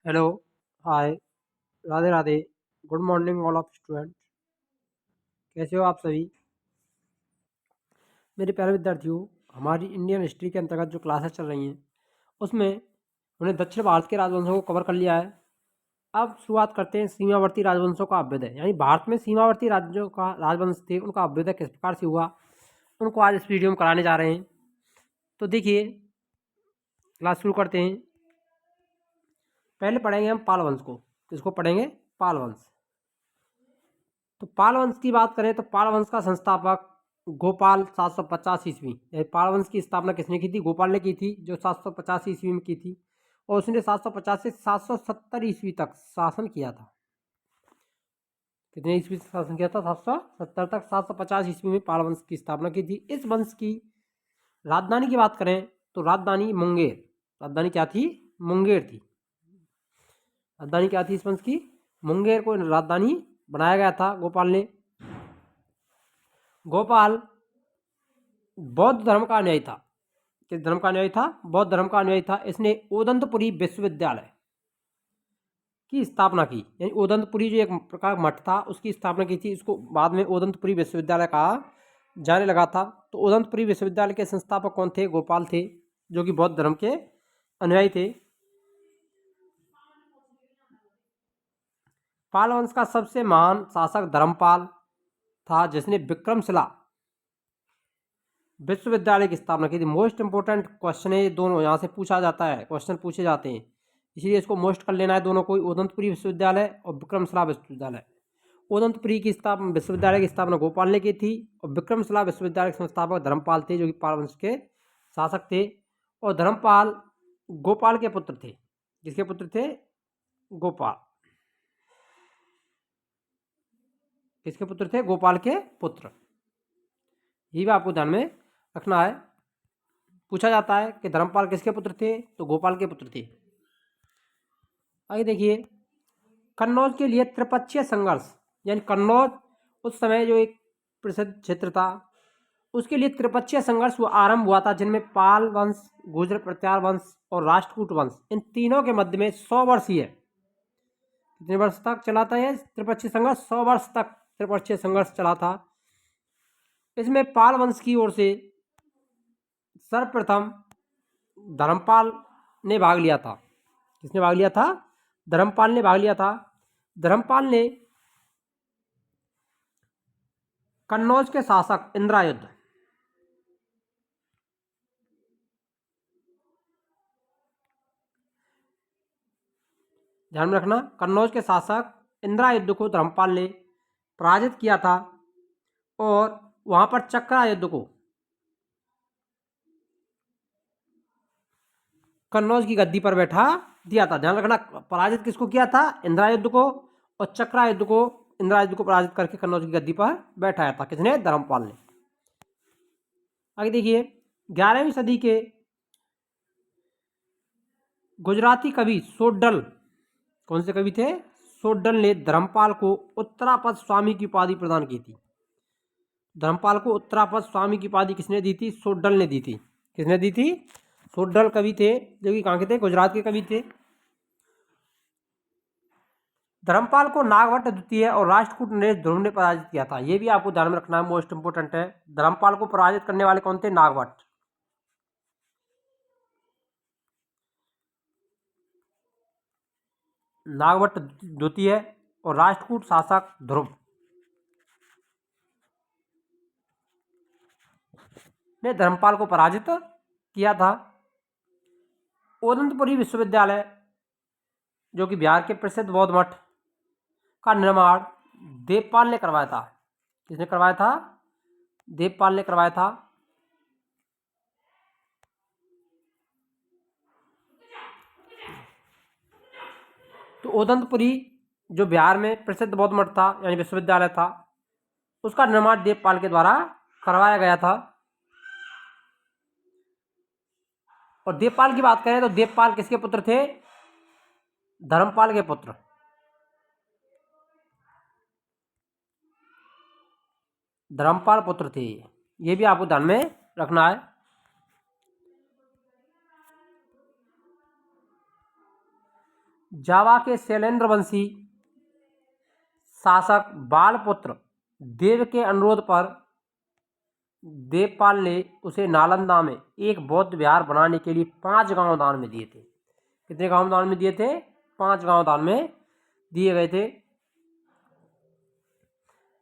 Hello, hi, Radhe Radhe, good morning all of student. कैसे हो आप सभी? मेरे प्यारे विद्यार्थियों, हमारी इंडियन हिस्ट्री के अंतर्गत जो क्लासेस चल रही हैं उसमें हमने दक्षिण भारत के राजवंशों को कवर कर लिया है। अब शुरुआत करते हैं सीमावर्ती राजवंशों का अभ्युदय, यानी भारत में सीमावर्ती राज्यों का राजवंश थे उनका अभ्युदय किस प्रकार से हुआ, उनको आज इस वीडियो में कराने जा रहे हैं। तो देखिए, क्लास शुरू करते हैं। पहले पढ़ेंगे हम पाल वंश को। किसको पढ़ेंगे? पाल वंश। तो पाल वंश की बात करें तो पाल वंश का संस्थापक गोपाल 750 ईस्वी। पाल वंश की स्थापना किसने की थी? गोपाल ने की थी, जो 750 ईस्वी में की थी। और उसने 750 से 770 ईस्वी तक शासन किया था। कितने ईस्वी तक शासन किया था? 770 तक। 750 ईस्वी में पाल वंश की स्थापना की थी। इस वंश की राजधानी की बात करें तो राजधानी मुंगेर। राजधानी क्या थी? मुंगेर थी। राजधानी क्या थी इस वंश की? मुंगेर को राजधानी बनाया गया था गोपाल ने। गोपाल बौद्ध धर्म का अनुयायी था। किस धर्म का अनुयायी था? बौद्ध धर्म का अनुयायी था। इसने ओदंतपुरी विश्वविद्यालय की स्थापना की, यानी ओदंतपुरी जो एक प्रकार मठ था उसकी स्थापना की थी। इसको बाद में ओदंतपुरी विश्वविद्यालय कहा जाने लगा था। तो ओदंतपुरी विश्वविद्यालय के संस्थापक कौन थे? गोपाल थे, जो कि बौद्ध धर्म के अनुयायी थे। पाल वंश का सबसे महान शासक धर्मपाल था, जिसने विक्रमशिला विश्वविद्यालय की स्थापना की थी। मोस्ट इंपोर्टेंट क्वेश्चन है ये दोनों, यहाँ से पूछा जाता है, क्वेश्चन पूछे जाते हैं, इसलिए इसको मोस्ट कर लेना है दोनों को, ओदंतपुरी विश्वविद्यालय और विक्रमशिला विश्वविद्यालय। ओदंतपुरी की स्थापना विश्वविद्यालय की स्थापना गोपाल ने की थी और विक्रमशिला विश्वविद्यालय के संस्थापक धर्मपाल थे, जो कि पाल वंश के शासक थे। और धर्मपाल गोपाल के पुत्र थे। किसके पुत्र थे? गोपाल। किसके पुत्र थे? गोपाल के पुत्र। ये भी आपको ध्यान में रखना है। पूछा जाता है कि धर्मपाल किसके पुत्र थे, तो गोपाल के पुत्र थे। आगे देखिए, कन्नौज के लिए त्रिपक्षीय संघर्ष, यानी कन्नौज उस समय जो एक प्रसिद्ध क्षेत्र था उसके लिए त्रिपक्षीय संघर्ष आरंभ हुआ था, जिनमें पाल वंश, गुर्जर प्रत्यार वंश और राष्ट्रकूट वंश, इन तीनों के मध्य में 100 वर्षीय, कितने वर्ष तक चला था ये त्रिपक्षीय संघर्ष? 100 वर्ष तक त्रिपक्षीय संघर्ष चला था। इसमें पाल वंश की ओर से सर्वप्रथम धर्मपाल ने भाग लिया था। किसने भाग लिया था? धर्मपाल ने भाग लिया था। धर्मपाल ने कन्नौज के शासक इंद्रायुध, ध्यान में रखना, कन्नौज के शासक इंद्रायुध को धर्मपाल ने पराजित किया था और वहां पर चक्रायुध को कन्नौज की गद्दी पर बैठा दिया था। ध्यान रखना, पराजित किसको किया था? इंद्रायुध को। और चक्रायुध को, इंद्रायुध को पराजित करके कन्नौज की गद्दी पर बैठाया था। किसने? धर्मपाल ने। आगे देखिए, 11वीं सदी के गुजराती कवि सोड्डल, कौन से कवि थे? सोड्डल ने धर्मपाल को उत्तरापद स्वामी की उपाधि प्रदान की थी। धर्मपाल को उत्तरापद स्वामी की उपाधि किसने दी थी? सोड्डल ने दी थी। किसने दी थी? सोड्डल कवि थे, जो कि कहाँ के थे? गुजरात के कवि थे। धर्मपाल को नागभट्ट द्वितीय और राष्ट्रकूट नरेश ध्रुव ने पराजित किया था। यह भी आपको ध्यान में रखना है, मोस्ट इंपोर्टेंट है। धर्मपाल को पराजित करने वाले कौन थे? नागभट्ट। नागभट्ट द्वितीय और राष्ट्रकूट शासक ध्रुव ने धर्मपाल को पराजित किया था। ओदंतपुरी विश्वविद्यालय, जो कि बिहार के प्रसिद्ध बौद्ध मठ का निर्माण देवपाल ने करवाया था। किसने करवाया था? देवपाल ने करवाया था। तो ओदंतपुरी जो बिहार में प्रसिद्ध बौद्ध मठ था, यानी विश्वविद्यालय था, उसका निर्माण देवपाल के द्वारा करवाया गया था। और देवपाल की बात करें तो देवपाल किसके पुत्र थे? धर्मपाल के पुत्र। धर्मपाल पुत्र थे, ये भी आपको ध्यान में रखना है। जावा के शैलेंद्र वंशी शासक बालपुत्र देव के अनुरोध पर देवपाल ने उसे नालंदा में एक बौद्ध विहार बनाने के लिए 5 गांव दान में दिए थे। कितने गांव दान में दिए थे? 5 गांव दान में दिए गए थे।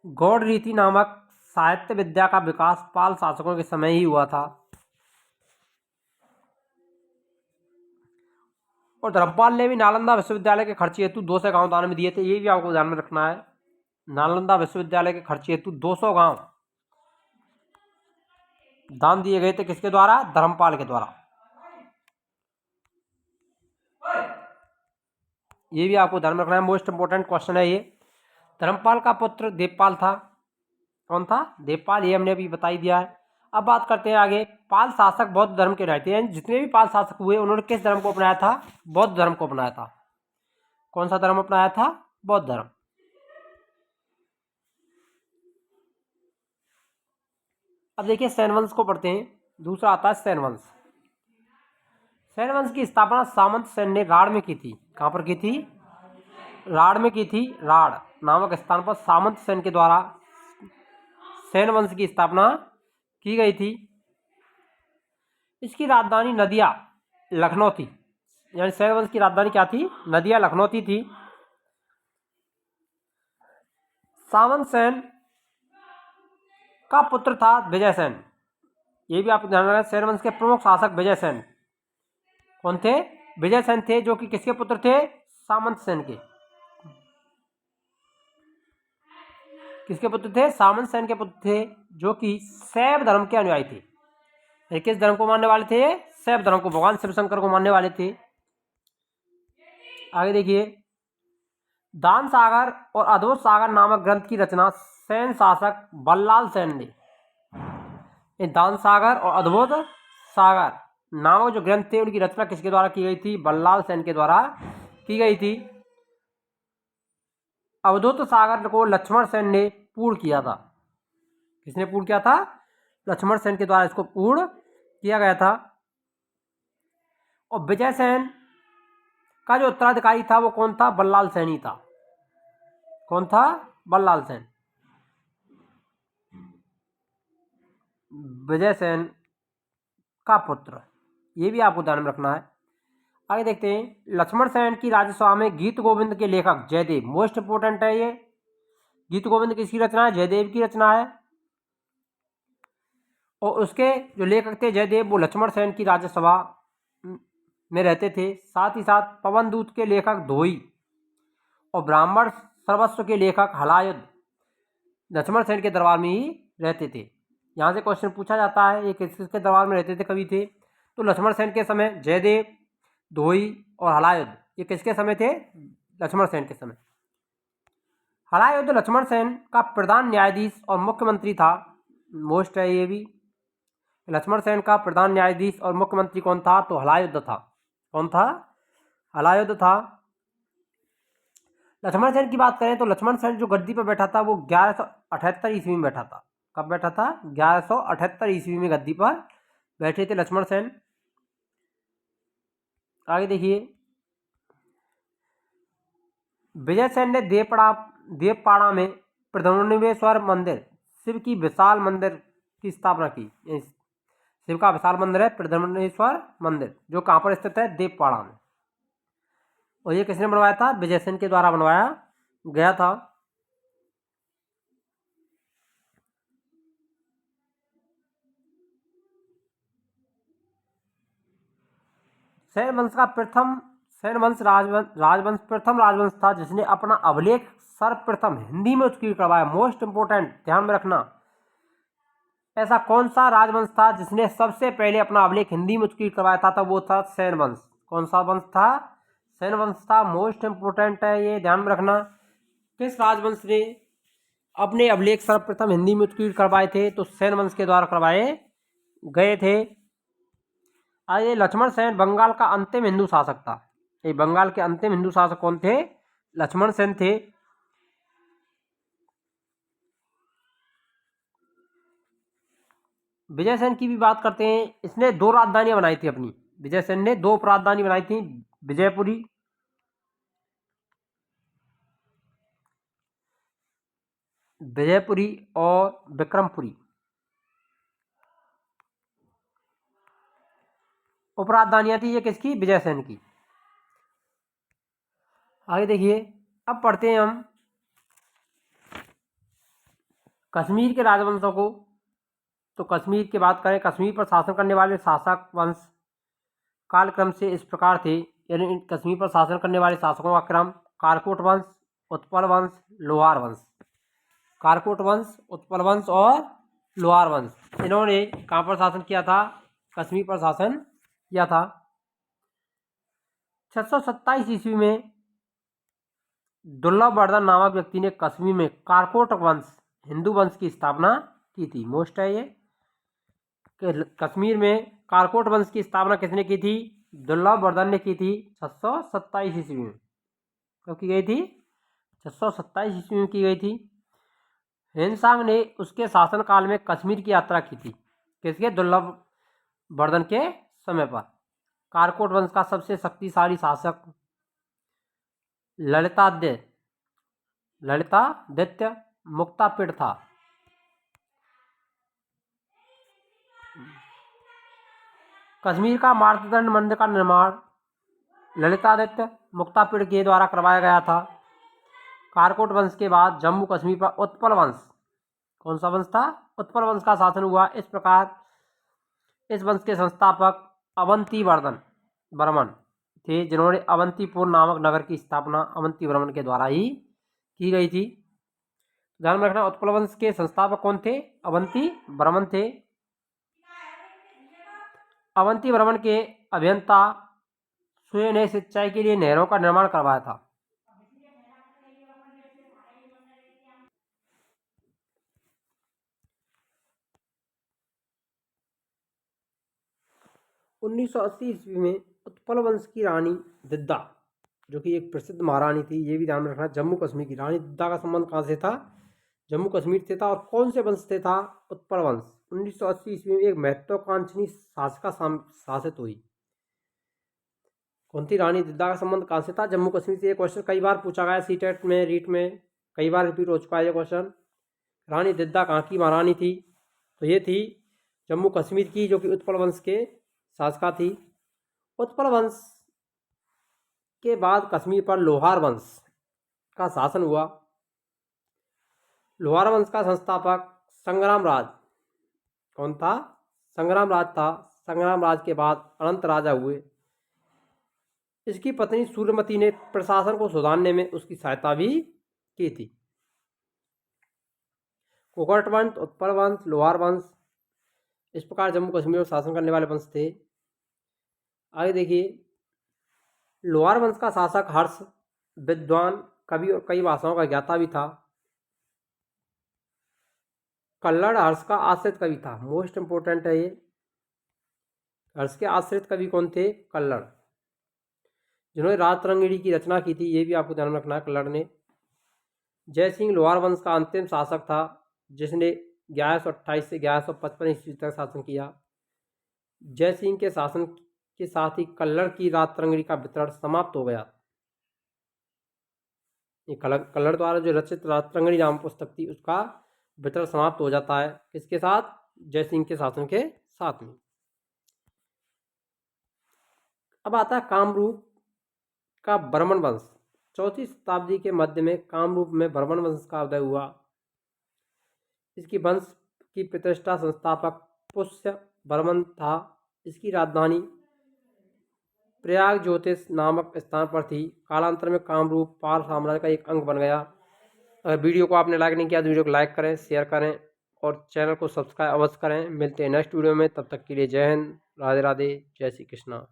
गौड़ रीति नामक साहित्य विद्या का विकास पाल शासकों के समय ही हुआ था। और धर्मपाल ने भी नालंदा विश्वविद्यालय के खर्च हेतु 200 गांव दान में दिए थे। ये भी आपको ध्यान में रखना है। नालंदा विश्वविद्यालय के खर्च हेतु 200 गांव दान दिए गए थे। किसके द्वारा? धर्मपाल के द्वारा। ये भी आपको ध्यान में रखना है, मोस्ट इंपोर्टेंट क्वेश्चन है ये। धर्मपाल का पुत्र देवपाल था। कौन था? देवपाल। ये हमने अभी बता ही दिया है। अब बात करते हैं आगे। पाल शासक बौद्ध धर्म के रहते हैं। जितने भी पाल शासक हुए उन्होंने किस धर्म को अपनाया था? बौद्ध धर्म को अपनाया था। कौन सा धर्म अपनाया था? बौद्ध धर्म। अब देखिए सेन वंश को पढ़ते हैं। दूसरा आता है सेन वंश। सेन वंश की स्थापना सामंत सेन ने राड़ में की थी। कहां पर की थी? राड़ में की थी। राड़ नामक स्थान पर सामंत सेन के द्वारा सेन वंश की स्थापना की गई थी। इसकी राजधानी नदिया लखनऊ थी। यानी सेन वंश की राजधानी क्या थी? नदिया लखनऊ थी। सामंत सेन का पुत्र था विजय सेन। ये भी आपको ध्यान रखना है। सेन वंश के प्रमुख शासक विजय सेन कौन थे? विजय सेन थे, जो कि किसके पुत्र थे? सामंत सेन के। किसके पुत्र थे? सामंत सेन के पुत्र थे, जो कि शैव धर्म के अनुयायी थे। किस धर्म को मानने वाले थे? शैव धर्म को, भगवान शिव शंकर को मानने वाले थे। आगे देखिए। दान सागर और अद्भुत सागर नामक ग्रंथ की रचना सेन शासक बल्लाल सेन ने। दान सागर और अद्भुत सागर नामक जो ग्रंथ थे उनकी रचना किसके द्वारा की गई थी? बल्लाल सेन के द्वारा की गई थी। अवधूत सागर को लक्ष्मण सेन ने पूर्ण किया था। किसने पूर्ण किया था? लक्ष्मण सेन के द्वारा इसको पूर्ण किया गया था। और विजय सेन का जो उत्तराधिकारी था वो कौन था? बल्लाल सेन ही था। कौन था? बल्लाल सेन। विजय सेन का पुत्र। ये भी आपको ध्यान में रखना है। आगे देखते हैं। लक्ष्मण सेन की राजसभा में गीत गोविंद के लेखक जयदेव, मोस्ट इंपोर्टेंट है ये। गीत गोविंद किसकी रचना है? जयदेव की रचना है। और उसके जो लेखक थे जयदेव, वो लक्ष्मण सेन की राज्यसभा में रहते थे। साथ ही साथ पवन दूत के लेखक धोई और ब्राह्मण सर्वस्व के लेखक हलायुध लक्ष्मण सेन के दरबार में ही रहते थे। यहाँ से क्वेश्चन पूछा जाता है ये किसके दरबार में रहते थे, कवि थे? तो लक्ष्मण सेन के समय जयदेव, धोई और हलायुध, ये किसके समय थे? लक्ष्मण सेन के समय। हलायुध लक्ष्मण सेन का प्रधान न्यायाधीश और मुख्यमंत्री था। मोस्ट है ये भी। लक्ष्मण सेन का प्रधान न्यायाधीश और मुख्यमंत्री कौन था? तो हलायुध था। कौन था? हलायुध था। लक्ष्मण सेन की बात करें तो लक्ष्मण सेन जो गद्दी पर बैठा था वो 1178 ईस्वी में बैठा था। कब बैठा था? 1178 ईस्वी में गद्दी पर बैठे थे लक्ष्मण सेन। आगे देखिए। विजय सेन ने देवपाड़ा में प्रद्युम्नेश्वर मंदिर, शिव की विशाल मंदिर की स्थापना की। शिव का विशाल मंदिर है प्रद्युम्नेश्वर मंदिर, जो कहाँ पर स्थित है? देवपाड़ा में। और ये किसने बनवाया था? विजय सेन के द्वारा बनवाया गया था। सेन वंश राजवंश प्रथम राजवंश था जिसने अपना अभिलेख सर्वप्रथम हिंदी में उत्कीर्ण करवाया। मोस्ट इंपोर्टेंट, ध्यान में रखना। ऐसा कौन सा राजवंश था जिसने सबसे पहले अपना अभिलेख हिंदी में उत्कीर्ण करवाया था? तो वो था सेन वंश। कौन सा वंश था? सेन वंश था। मोस्ट इंपोर्टेंट है ये, ध्यान में रखना। किस राजवंश ने अपने अभिलेख सर्वप्रथम हिंदी में उत्कीर्ण करवाए थे? तो सेन वंश के द्वारा करवाए गए थे। आइए। लक्ष्मण सेन बंगाल का अंतिम हिंदू शासक था। ये बंगाल के अंतिम हिंदू शासक कौन थे? लक्ष्मण सेन थे। विजय सेन की भी बात करते हैं। इसने 2 राजधानियां बनाई थी अपनी। विजय सेन ने 2 राजधानी बनाई थी, विजयपुरी विजयपुरी और विक्रमपुरी। उपराजधानियां थी ये किसकी? विजयसेन की। आगे देखिए, अब पढ़ते हैं हम कश्मीर के राजवंशों को। तो कश्मीर की बात करें, कश्मीर पर शासन करने वाले शासक वंश कालक्रम से इस प्रकार थे, यानी कश्मीर पर शासन करने वाले शासकों का क्रम कारकोट वंश, उत्पल वंश, लोहार वंश। कारकोट वंश, उत्पल वंश और लोहार वंश, इन्होंने कहाँ पर शासन किया था? कश्मीर पर शासन किया था। 627 ईस्वी में दुर्लभवर्धन नामक व्यक्ति ने कश्मीर में कारकोट वंश, हिंदू वंश की स्थापना की थी। मोस्ट है ये कि कश्मीर में कारकोट वंश की स्थापना किसने की थी? दुर्लभवर्धन ने की थी 627 ईस्वी में। कब की गई थी? 627 ईस्वी में की गई थी। हिंसांग ने उसके शासनकाल में कश्मीर की यात्रा की थी। किसके? दुर्लभवर्धन के समय पर। कारकोट वंश का सबसे शक्तिशाली शासक ललितादित्य मुक्तापिड़ था। कश्मीर का मार्तंड मंदिर का निर्माण ललितादित्य मुक्तापिड़ के द्वारा करवाया गया था। कारकोट वंश के बाद जम्मू कश्मीर पर उत्पल वंश, कौन सा वंश था? उत्पल वंश का शासन हुआ। इस प्रकार इस वंश के संस्थापक अवंती वर्मन थे, जिन्होंने अवंतीपुर नामक नगर की स्थापना अवंती वर्मन के द्वारा ही की गई थी। ध्यान में रखना, उत्पल वंश के संस्थापक कौन थे? अवंती वर्मन थे। अवंती वर्मन के अभियंता सुये ने सिंचाई के लिए नहरों का निर्माण करवाया था। उन्नीस 1980 ईस्वी में उत्पल वंश की रानी दिद्दा, जो कि एक प्रसिद्ध महारानी थी, ये भी ध्यान रखना, जम्मू कश्मीर की रानी दिद्दा का संबंध कहाँ से था? जम्मू कश्मीर से था। और कौन से वंश से था? उत्पल वंश। 1980 ईस्वी में एक महत्वाकांक्षी शासिका शासित हुई। कौन थी? रानी दिद्दा का संबंध कहाँ से था? जम्मू कश्मीर से। ये क्वेश्चन कई बार पूछा गया सीटेट में, रीट में कई बार रिपीट हो चुका है ये क्वेश्चन। रानी दिद्दा कहाँ की महारानी थी? तो ये थी जम्मू कश्मीर की, जो कि उत्पल वंश के शासिका थी। उत्पल वंश के बाद कश्मीर पर लोहार वंश का शासन हुआ। लोहार वंश का संस्थापक संग्राम राज, कौन था? संग्राम राज था। संग्राम राज के बाद अनंत राजा हुए। इसकी पत्नी सूर्यमती ने प्रशासन को सुधारने में उसकी सहायता भी की थी। कोकट वंश, उत्पल वंश, लोहार वंश, इस प्रकार जम्मू कश्मीर में शासन करने वाले वंश थे। आगे देखिए, लोहार वंश का शासक हर्ष विद्वान, कवि और कई भाषाओं का ज्ञाता भी था। कल्लड़ हर्ष का आश्रित कवि था। मोस्ट इंपोर्टेंट है ये। हर्ष के आश्रित कवि कौन थे? कल्लड़, जिन्होंने राजतरंगिणी की रचना की थी। ये भी आपको ध्यान रखना है, कल्लड़ ने। जय सिंह लोहार वंश का अंतिम शासक था, जिसने 1128 से 1155 ईस्वी तक शासन किया। जय सिंह के शासन के साथ ही कल्लड़ की राजतरंगिणी का वितरण समाप्त हो गया। ये कल्लड़ द्वारा जो रचित राजतरंगिणी नाम पुस्तक थी, उसका वितरण समाप्त हो जाता है। किसके साथ? जय सिंह के शासन के साथ में। अब आता है कामरूप का बर्मन वंश। 4वीं शताब्दी के मध्य में कामरूप में बर्मन वंश का उदय हुआ। इसकी वंश की प्रतिष्ठा संस्थापक पुष्य बर्मन था। इसकी राजधानी प्रयाग ज्योतिष नामक स्थान पर थी। कालांतर में कामरूप पाल साम्राज्य का एक अंग बन गया। अगर वीडियो को आपने लाइक नहीं किया तो वीडियो को लाइक करें, शेयर करें और चैनल को सब्सक्राइब अवश्य करें। मिलते हैं नेक्स्ट वीडियो में, तब तक के लिए जय हिंद, राधे राधे, जय श्री कृष्णा।